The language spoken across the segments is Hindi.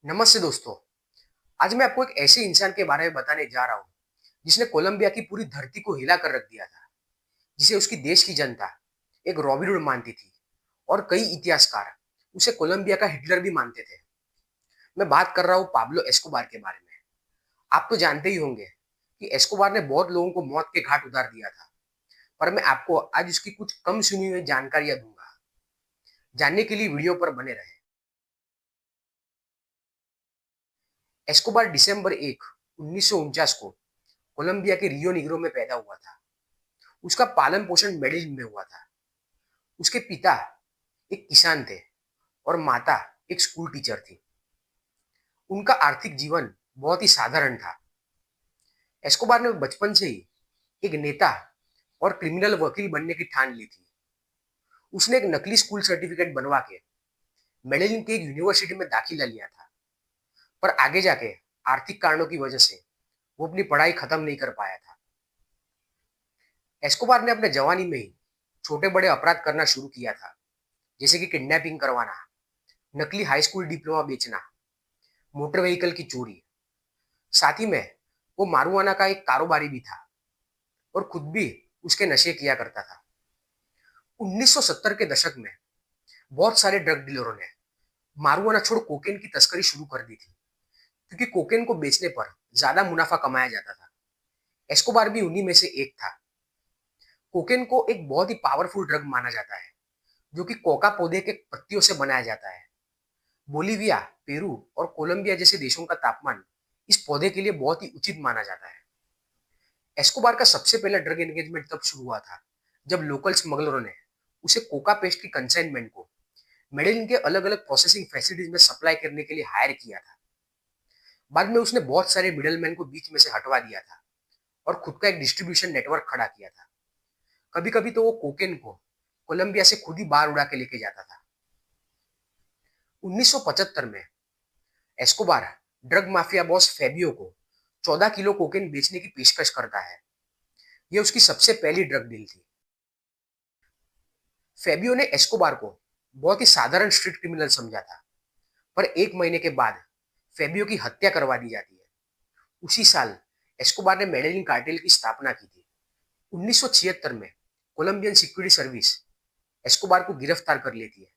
नमस्ते दोस्तों। आज मैं आपको एक ऐसे इंसान के बारे में बताने जा रहा हूँ जिसने कोलंबिया की पूरी धरती को हिला कर रख दिया था, जिसे उसकी देश की जनता एक रॉबिनहुड मानती थी और कई इतिहासकार उसे कोलंबिया का हिटलर भी मानते थे। मैं बात कर रहा हूँ पाब्लो एस्कोबार के बारे में। आप तो जानते ही होंगे कि एस्कोबार ने बहुत लोगों को मौत के घाट उतार दिया था, पर मैं आपको आज उसकी कुछ कम सुनी हुई जानकारियां दूंगा। जानने के लिए वीडियो पर बने रहे। एस्कोबार दिसंबर 1, 1949 को कोलंबिया के रियो निग्रो में पैदा हुआ था। उसका पालन पोषण मेडलिन में हुआ था। उसके पिता एक किसान थे और माता एक स्कूल टीचर थी। उनका आर्थिक जीवन बहुत ही साधारण था। एस्कोबार ने बचपन से ही एक नेता और क्रिमिनल वकील बनने की ठान ली थी। उसने एक नकली स्कूल सर्टिफिकेट बनवा के मेडलिन की एक यूनिवर्सिटी में दाखिला लिया था, पर आगे जाके आर्थिक कारणों की वजह से वो अपनी पढ़ाई खत्म नहीं कर पाया था। एस्कोबार ने अपने जवानी में ही छोटे बड़े अपराध करना शुरू किया था, जैसे कि किडनैपिंग करवाना, नकली हाई स्कूल डिप्लोमा बेचना, मोटर व्हीकल की चोरी। साथ ही में वो मारुआना का एक कारोबारी भी था और खुद भी उसके नशे किया करता था। 1970 के दशक में बहुत सारे ड्रग डीलरों ने मारुआना छोड़ कोकेन की तस्करी शुरू कर दी थी, क्योंकि कोकेन को बेचने पर ज्यादा मुनाफा कमाया जाता था। एस्कोबार भी उन्हीं में से एक था। कोकेन को एक बहुत ही पावरफुल ड्रग माना जाता है, जो कि कोका पौधे के पत्तियों से बनाया जाता है। बोलीविया, पेरू और कोलंबिया जैसे देशों का तापमान इस पौधे के लिए बहुत ही उचित माना जाता है। एस्कोबार का सबसे पहला ड्रग एंगेजमेंट तब शुरू हुआ था जब लोकल स्मगलरों ने उसे कोका पेस्ट की कंसाइनमेंट को मेडेलिन के अलग अलग प्रोसेसिंग फैसिलिटीज में सप्लाई करने के लिए हायर किया था। बाद में उसने बहुत सारे मिडलमैन को बीच में से हटवा दिया था और खुद का एक डिस्ट्रीब्यूशन नेटवर्क खड़ा किया था। कभी कभी तो वो कोकेन को कोलंबिया से खुद ही बाहर उड़ा के लेके जाता था। 1975 में Escobar drug mafia boss Fabio को 14 किलो कोकेन बेचने की पेशकश करता है। यह उसकी सबसे पहली ड्रग डील थी। फेबियो ने एस्कोबार को बहुत ही साधारण स्ट्रीट क्रिमिनल समझा था, पर एक महीने के बाद फेबियो की हत्या करवा दी जाती है। उसी साल एस्कोबार ने मेडेलिन कार्टेल की स्थापना की थी। 1976 में कोलंबियन सिक्योरिटी सर्विस एस्कोबार को गिरफ्तार कर लेती है,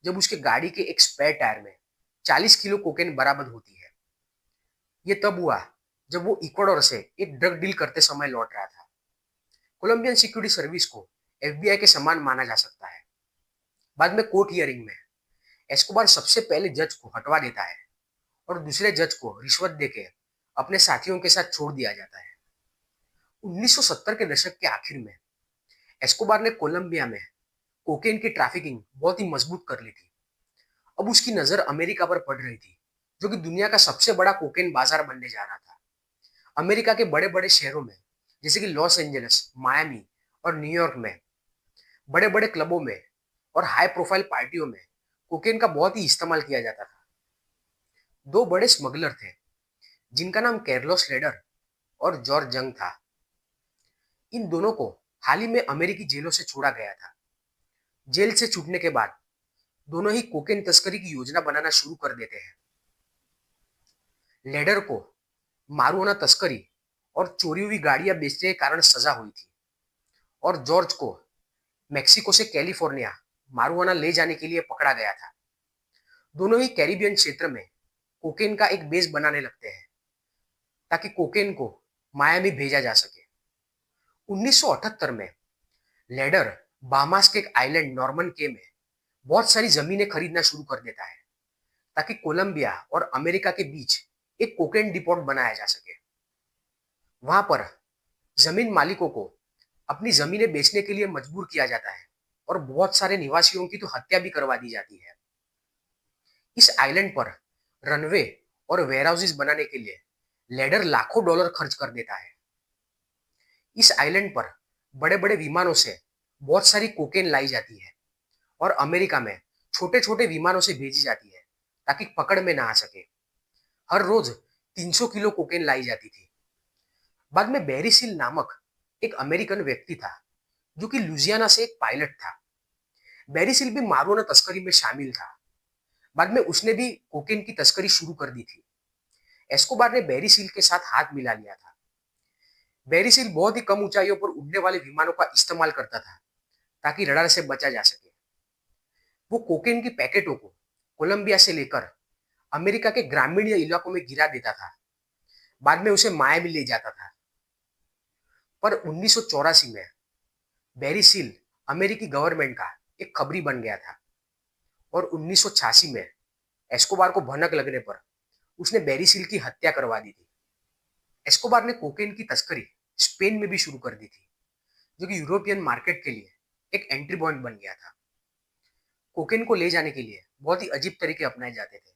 जब उसके गाड़ी के एक स्पेयर टायर में 40 किलो कोकेन बरामद होती है। ये तब हुआ जब वो इक्वाडोर से एक ड्रग डील करते समय लौट रहा था। कोलंबियन सिक्योरिटी सर्विस को एफबीआई के समान माना जा सकता है। बाद में कोर्ट हियरिंग में एस्कोबार सबसे पहले जज को हटवा देता है और दूसरे जज को रिश्वत देके अपने साथियों के साथ छोड़ दिया जाता है। 1970 के दशक के आखिर में एस्कोबार ने कोलंबिया में कोकेन की ट्रैफिकिंग बहुत ही मजबूत कर ली थी। अब उसकी नजर अमेरिका पर पड़ रही थी, जो कि दुनिया का सबसे बड़ा कोकेन बाजार बनने जा रहा था। अमेरिका के बड़े बड़े शहरों में, जैसे कि लॉस एंजलिस, मायामी और न्यूयॉर्क में बड़े बड़े क्लबों में और हाई प्रोफाइल पार्टियों में कोकेन का बहुत ही इस्तेमाल किया जाता था। दो बड़े स्मगलर थे जिनका नाम कैर्लोस लेडर और जॉर्ज जंग था। इन दोनों को हाल ही में अमेरिकी जेलों से छोड़ा गया था। जेल से छूटने के बाद दोनों ही कोकेन तस्करी की योजना बनाना शुरू कर देते हैं। लेडर को मारुआना तस्करी और चोरी हुई गाड़ियां बेचने के कारण सजा हुई थी और जॉर्ज को मेक्सिको से कैलिफोर्निया मारुआना ले जाने के लिए पकड़ा गया था। दोनों ही कैरिबियन क्षेत्र में कोकेन का एक बेस बनाने लगते हैं ताकि कोकेन को मायामी भेजा जा सके। 1978 में लेडर बाहामास के एक आइलैंड नॉर्मन के में बहुत सारी जमीनें खरीदना शुरू कर देता है ताकि कोलंबिया और अमेरिका के बीच एक कोकेन डिपोट बनाया जा सके। वहां पर जमीन मालिकों को अपनी जमीनें बेचने के लिए मजबूर किया जाता है और बहुत सारे निवासियों की तो हत्या भी करवा दी जाती है। इस आइलैंड पर रनवे और वेयरहाउसेस बनाने के लिए लेडर लाखों डॉलर खर्च कर देता है। इस आइलैंड पर बड़े बड़े विमानों से बहुत सारी कोकेन लाई जाती है और अमेरिका में छोटे छोटे विमानों से भेजी जाती है ताकि पकड़ में ना आ सके। हर रोज 300 किलो कोकेन लाई जाती थी। बाद में बैरी सील नामक एक अमेरिकन व्यक्ति था, जो कि लुजियाना से एक पायलट था। बैरी सील भी मारुआना तस्करी में शामिल था। बाद में उसने भी कोकेन की तस्करी शुरू कर दी थी। एस्कोबार ने बेरी सील के साथ हाथ मिला लिया था। बेरी सील बहुत ही कम ऊंचाइयों पर उड़ने वाले विमानों का इस्तेमाल करता था ताकि रडार से बचा जा सके। वो कोकेन की पैकेटों को कोलंबिया से लेकर अमेरिका के ग्रामीण इलाकों में गिरा देता था, बाद में उसे मायामी ले जाता था। पर 1984 में बेरी सील अमेरिकी गवर्नमेंट का एक खबरी बन गया था और 1986 में एस्कोबार को भनक लगने पर उसने बेरी सील की हत्या करवा दी थी। एस्कोबार ने कोकेन की तस्करी स्पेन में भी शुरू कर दी थी, जो कि यूरोपियन मार्केट के लिए एक एंट्री पॉइंट बन गया था। कोकेन को ले जाने के लिए बहुत ही अजीब तरीके अपनाए जाते थे,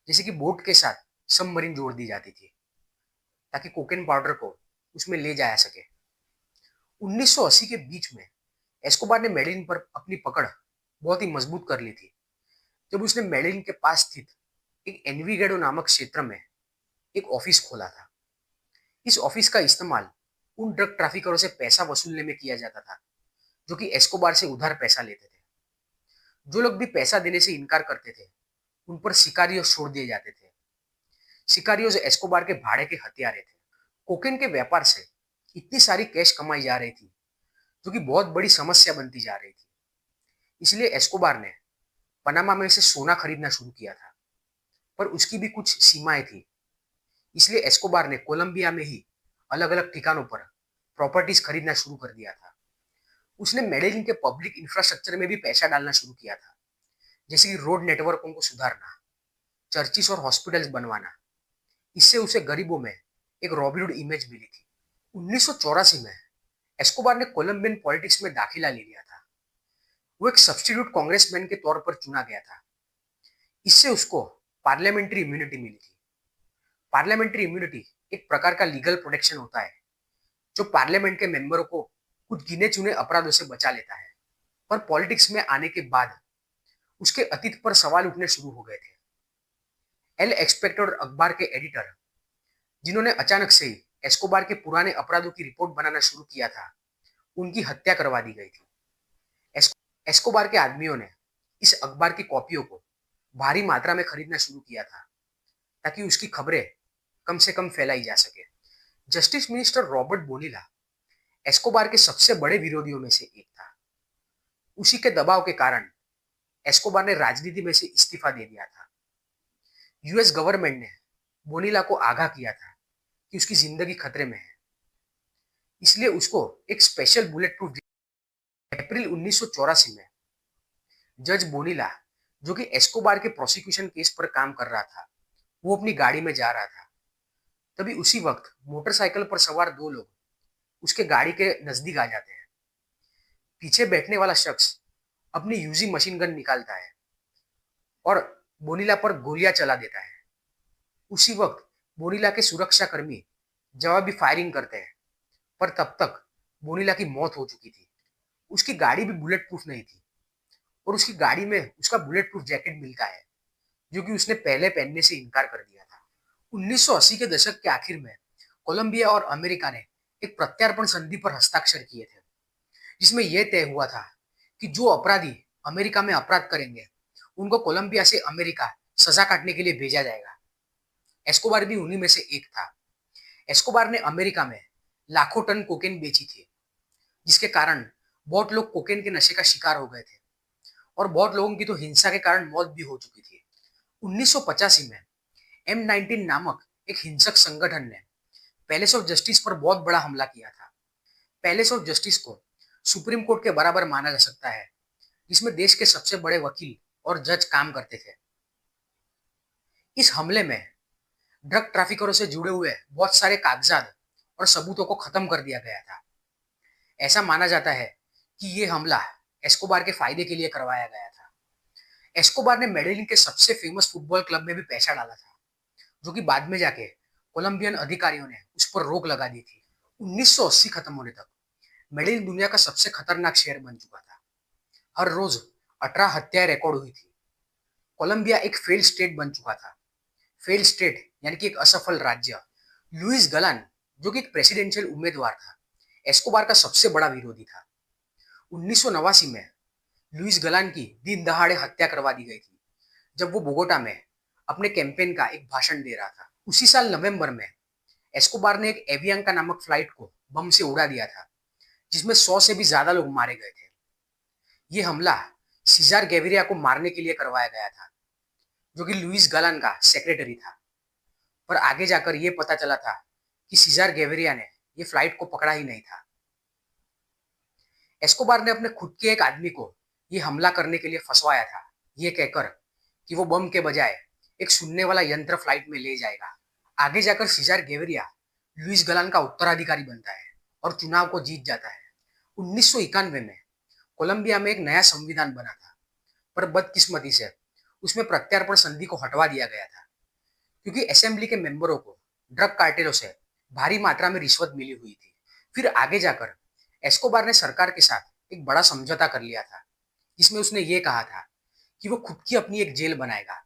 जैसे कि बोट के साथ सबमरीन जोड़ दी जाती थी ताकि कोकेन पाउडर को उसमें ले जाया सके। 1980 के बीच में एस्कोबार ने मेडेलिन पर अपनी पकड़ बहुत ही मजबूत कर ली थी, जब उसने मेडेलिन के पास स्थित एक एनविगेडो नामक क्षेत्र में एक ऑफिस खोला था। इस ऑफिस का इस्तेमाल उन ड्रग ट्रैफिकरों से पैसा वसूलने में किया जाता था जो कि एस्कोबार से उधार पैसा लेते थे। जो लोग भी पैसा देने से इनकार करते थे, उन पर सिकारियों छोड़ दिए जाते थे। सिकारियों जो एस्कोबार के भाड़े के हथियारे थे। कोकेन के व्यापार से इतनी सारी कैश कमाई जा रही थी, जो कि बहुत बड़ी समस्या बनती जा रही थी। इसलिए एस्कोबार ने पनामा में से सोना खरीदना शुरू किया था, पर उसकी भी कुछ सीमाएं थी। इसलिए एस्कोबार ने कोलंबिया में ही अलग अलग ठिकानों पर प्रॉपर्टीज खरीदना शुरू कर दिया था। उसने मेडेलिन के पब्लिक इंफ्रास्ट्रक्चर में भी पैसा डालना शुरू किया था, जैसे कि रोड नेटवर्कों को सुधारना, चर्चिस और हॉस्पिटल्स बनवाना। इससे उसे गरीबों में एक रॉबिनहुड इमेज मिली थी। 1984 में एस्कोबार ने कोलंबियन पॉलिटिक्स में दाखिला ले लिया था। वो एक सब्स्टिट्यूट कांग्रेसमैन के तौर पर चुना गया था। इससे उसको पार्लियामेंट्री इम्यूनिटी मिली थी। पार्लियामेंट्री इम्यूनिटी एक प्रकार का लीगल प्रोटेक्शन होता है जो पार्लियामेंट के मेंबरों को कुछ गिने चुने अपराधों से बचा लेता है। पर पॉलिटिक्स में आने के बाद उसके अतीत पर सवाल उठने शुरू हो गए थे। एल एक्सपेक्टर अखबार के एडिटर, जिन्होंने अचानक से ही एस्कोबार के पुराने अपराधों की रिपोर्ट बनाना शुरू किया था, उनकी हत्या करवा दी गई थी। एस्कोबार के आदमियों ने इस अखबार की कॉपियों को भारी मात्रा में खरीदना शुरू किया था ताकि उसकी खबरें कम से कम फैलाई जा सके। जस्टिस मिनिस्टर रॉबर्ट बोनिला एस्कोबार के सबसे बड़े विरोधियों में से एक था। उसी के दबाव के कारण एस्कोबार ने राजनीति में से इस्तीफा दे दिया था। यूएस गवर्नमेंट ने बोनिला को आगाह किया था कि उसकी जिंदगी खतरे में है, इसलिए उसको एक स्पेशल बुलेट प्रूफ। अप्रैल 1984 में जज बोनिला, जो कि एस्कोबार के प्रोसिक्यूशन केस पर काम कर रहा था, वो अपनी गाड़ी में जा रहा था। तभी उसी वक्त मोटरसाइकिल पर सवार दो लोग उसके गाड़ी के नजदीक आ जाते हैं। पीछे बैठने वाला शख्स अपनी यूजी मशीन गन निकालता है और बोनिला पर गोलियां चला देता है। उसी वक्त बोनिला के सुरक्षा कर्मी जवाबी फायरिंग करते हैं, पर तब तक बोनिला की मौत हो चुकी थी। उसकी गाड़ी भी बुलेट प्रूफ नहीं थी और उसकी गाड़ी में उसका बुलेट प्रूफ जैकेट मिलता है, जो कि उसने पहले पहनने से इनकार कर दिया था। 1980 के दशक के आखिर में कोलंबिया और अमेरिका ने एक प्रत्यार्पण संधि पर हस्ताक्षर किए थे, जिसमें यह तय हुआ था कि जो अपराधी अमेरिका में अपराध करेंगे उनको कोलंबिया से अमेरिका सजा काटने के लिए भेजा जाएगा। एस्कोबार भी उन्हीं में से एक था। एस्कोबार ने अमेरिका में लाखों टन कोकेन बेची थी, जिसके कारण बहुत लोग कोकेन के नशे का शिकार हो गए थे और बहुत लोगों की तो हिंसा के कारण मौत भी हो चुकी थी। 1985 में M19 नामक एक हिंसक संगठन ने पैलेस ऑफ जस्टिस पर बहुत बड़ा हमला किया था। पैलेस ऑफ जस्टिस को सुप्रीम कोर्ट के बराबर माना जा सकता है, जिसमें देश के सबसे बड़े वकील और जज काम करते थे। इस हमले में ड्रग ट्रैफिकरों से जुड़े हुए बहुत सारे कागजात और सबूतों को खत्म कर दिया गया था। ऐसा माना जाता है कि यह हमला एस्कोबार के फायदे के लिए करवाया गया था। एस्कोबार ने मेडेलिन के सबसे फेमस फुटबॉल क्लब में भी पैसा डाला था, जो कि बाद में जाके कोलंबियन अधिकारियों ने उस पर रोक लगा दी थी। 1980 खत्म होने तक मेडेलिन दुनिया का सबसे खतरनाक शहर बन चुका था। हर रोज 18 हत्याएं रिकॉर्ड हुई थी। कोलंबिया एक फेल्ड स्टेट बन चुका था। फेल्ड स्टेट यानी कि एक असफल राज्य। लुइस गलान, जो कि एक प्रेसिडेंशियल उम्मीदवार था, एस्कोबार का सबसे बड़ा विरोधी था। 1989 में लुइस गलान की दिन दहाड़े हत्या करवा दी गई थी, जब वो बोगोटा में अपने कैंपेन का एक भाषण दे रहा था। उसी साल नवंबर में एस्कोबार ने एक एवियांका नामक फ्लाइट को बम से उड़ा दिया था, जिसमें 100 से भी ज्यादा लोग मारे गए थे। ये हमला सीजार गेविरिया को मारने के लिए करवाया गया था, जो कि लुइस गलान का सेक्रेटरी था। पर आगे जाकर ये पता चला था कि सीजार गेविरिया ने ये फ्लाइट को पकड़ा ही नहीं था। एस्कोबार ने अपने खुद के एक आदमी को ये हमला करने के लिए फंसवाया था, ये कहकर कि वो बम के बजाय एक सुनने वाला यंत्र फ्लाइट में ले जाएगा। आगे जाकर सीजार गेविरिया लुइस गलान का उत्तराधिकारी बनता है और चुनाव को जीत जाता है। 1991 में कोलंबिया में एक नया संविधान बना था, पर बदकिस्मती से उसमें प्रत्यार्पण संधि को हटवा दिया गया था, क्योंकि असेंबली के मेंबरों को ड्रग कार्टेलों से भारी मात्रा में रिश्वत मिली हुई थी। फिर आगे जाकर एस्कोबार ने सरकार के साथ एक बड़ा समझौता कर लिया था, जिसमें उसने ये कहा था कि वो खुद की अपनी एक जेल बनाएगा,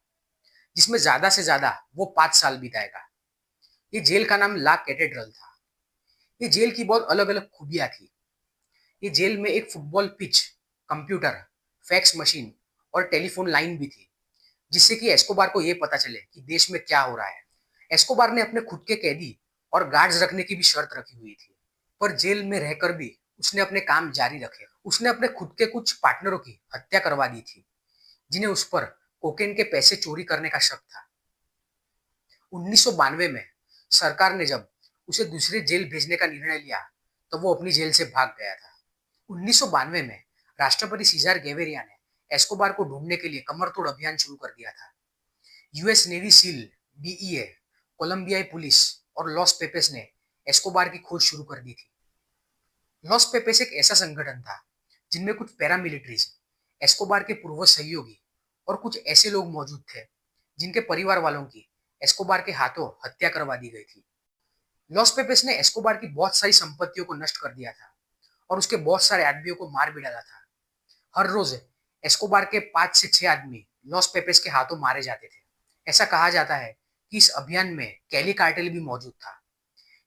जिसमें ज्यादा से ज्यादा वो 5 साल बिताएगा। ये जेल का नाम ला कैथेड्रल था। ये जेल की बहुत अलग अलग खूबियां थी। ये जेल में एक football pitch, computer, fax machine और टेलीफोन लाइन भी थी, जिससे कि एस्कोबार को यह पता चले कि देश में क्या हो रहा है। एस्कोबार ने अपने खुद के कैदी और गार्ड्स रखने की भी शर्त रखी हुई थी, पर जेल में रहकर भी उसने अपने काम जारी रखे। उसने अपने खुद के कुछ पार्टनरों की हत्या करवा दी थी, जिन्हें उस पर कोकेन के पैसे चोरी करने का शक था। 1992 में सरकार ने जब उसे दूसरे जेल भेजने का निर्णय लिया, तो वो अपनी जेल से भाग गया था। 1992 में राष्ट्रपति सीजार गेविरिया ने एस्कोबार को ढूंढने के लिए कमरतोड़ अभियान शुरू कर दिया था। यूएस नेवी सील, डीईए, कोलंबियाई पुलिस और लॉस पेपेस ने एस्कोबार की खोज शुरू कर दी थी। लॉस पेपेस एक ऐसा संगठन था जिनमें कुछ पैरामिलिट्रीज, एस्कोबार के पूर्व सहयोगी और कुछ ऐसे लोग मौजूद थे जिनके परिवार वालों की एस्कोबार के हाथों हत्या करवा दी गई थी। लॉस पेपेस ने एस्कोबार की बहुत सारी संपत्तियों को नष्ट कर दिया था और उसके बहुत सारे आदमियों को मार भी डाला था। हर रोज एस्कोबार के 5 से 6 आदमी लॉस पेपेस के हाथों मारे जाते थे। ऐसा कहा जाता है कि इस अभियान में कैली कार्टेल भी मौजूद था।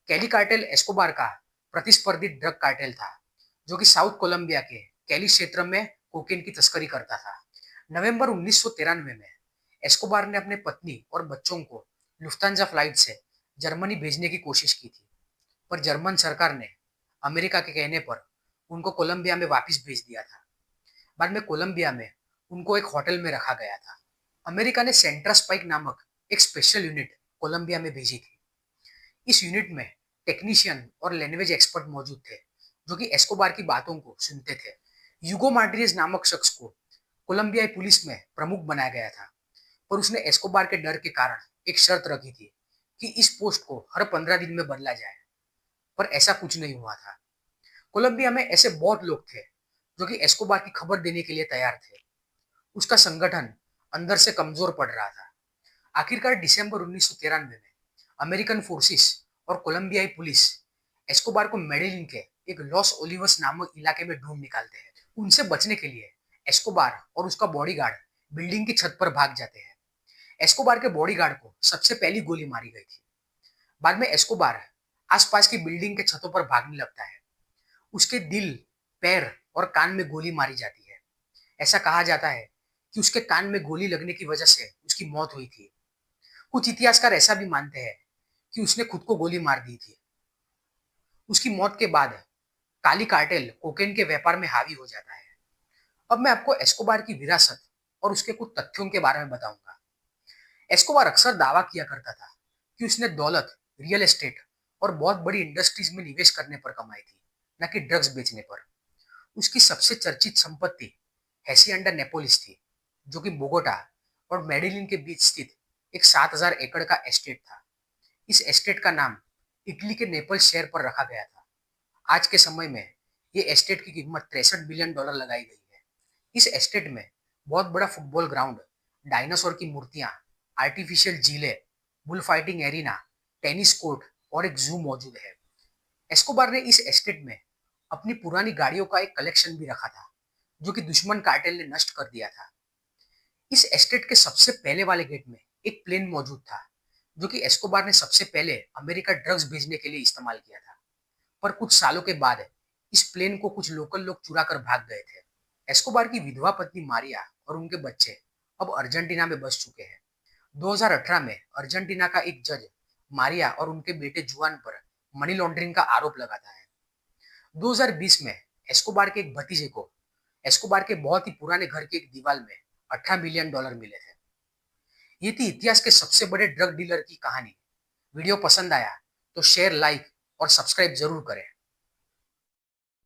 कैली कार्टेल एस्कोबार का प्रतिस्पर्धी ड्रग कार्टेल था, जो कि साउथ कोलंबिया के कैली क्षेत्र में कोकेन की तस्करी करता था। नवंबर 1993 में एस्कोबार ने अपने पत्नी और बच्चों को लुफ्तांजा फ्लाइट से जर्मनी भेजने की कोशिश की थी, पर जर्मन सरकार ने अमेरिका के कहने पर उनको कोलंबिया में वापस भेज दिया था। बाद में कोलंबिया में उनको एक होटल में रखा गया था। अमेरिका ने सेंट्रा स्पाइक नामक एक स्पेशल यूनिट कोलंबिया में भेजी थी। इस यूनिट में टेक्नीशियन और लैंग्वेज एक्सपर्ट मौजूद थे, जो कि एस्कोबार की बातों को सुनते थे। यूगो मार्टिनेज नामक शख्स को कोलंबियाई पुलिस में प्रमुख बनाया गया था, पर उसने एस्कोबार के डर के कारण एक शर्त रखी थी कि इस पोस्ट को हर 15 दिन में बदला जाए, पर ऐसा कुछ नहीं हुआ था। कोलंबिया में ऐसे बहुत लोग थे जो कि एस्कोबार की खबर देने के लिए तैयार थे। उसका संगठन अंदर से कमजोर पड़ रहा था। आखिरकार दिसंबर 1993 में अमेरिकन फोर्सेस और कोलंबियाई पुलिस एस्कोबार को मेडेलिन के एक लॉस ओलिवस नामक इलाके में ढूंढ निकालते हैं। उनसे बचने के लिए एस्कोबार और उसका बॉडीगार्ड बिल्डिंग की छत पर भाग जाते हैं। एस्कोबार के बॉडीगार्ड को सबसे पहली गोली मारी गई थी। बाद में एस्कोबार आसपास की बिल्डिंग के छतों पर भागने लगता है। उसके दिल, पैर और कान में गोली मारी जाती है। ऐसा कहा जाता है कि उसके कान में गोली लगने की वजह से उसकी मौत हुई थी। कुछ इतिहासकार ऐसा भी मानते हैं कि उसने खुद को गोली मार दी थी। उसकी मौत के बाद काली कार्टेल कोकेन के व्यापार में हावी हो जाता है। अब मैं आपको एस्कोबार की विरासत और उसके कुछ तथ्यों के बारे में बताऊंगा। एस्कोबार अक्सर दावा किया करता था कि उसने दौलत रियल एस्टेट और बहुत बड़ी इंडस्ट्रीज में निवेश करने पर कमाई थी, न कि ड्रग्स बेचने पर। उसकी सबसे चर्चित संपत्ति हेसिएंडा नेपोलिस थी, जो कि बोगोटा और मेडेलिन के बीच स्थित एक 7,000 एकड़ का एस्टेट था। इस एस्टेट का नाम इटली के नेपल्स शहर पर रखा गया था। आज के समय में ये एस्टेट की कीमत $63 बिलियन लगाई गई है। इस एस्टेट में बहुत बड़ा फुटबॉल ग्राउंड, डायनासोर की मूर्तियां, आर्टिफिशियल झीलें, bull fighting arena, tennis court और एक जू मौजूद है। एस्कोबार ने इस एस्टेट में अपनी पुरानी गाड़ियों का एक कलेक्शन भी रखा था, जो कि दुश्मन कार्टेल ने नष्ट कर दिया था। इस एस्टेट के सबसे पहले वाले गेट में एक प्लेन मौजूद था, जो कि एस्कोबार ने सबसे पहले अमेरिका ड्रग्स भेजने के लिए इस्तेमाल किया था। पर कुछ सालों के बाद इस प्लेन को कुछ लोकल लोग चुरा कर भाग गए थे। एस्कोबार की विधवा पत्नी मारिया और उनके बच्चे अब अर्जेंटीना में बस चुके हैं। 2018 में अर्जेंटीना का एक जज मारिया और उनके बेटे जुआन पर मनी लॉन्ड्रिंग का आरोप लगाता है। 2020 में एस्कोबार के एक भतीजे को एस्कोबार के बहुत ही पुराने घर की एक दीवार में $18 मिलियन मिले थे। ये थी इतिहास के सबसे बड़े ड्रग डीलर की कहानी। वीडियो पसंद आया तो शेयर, लाइक और सब्सक्राइब जरूर करें।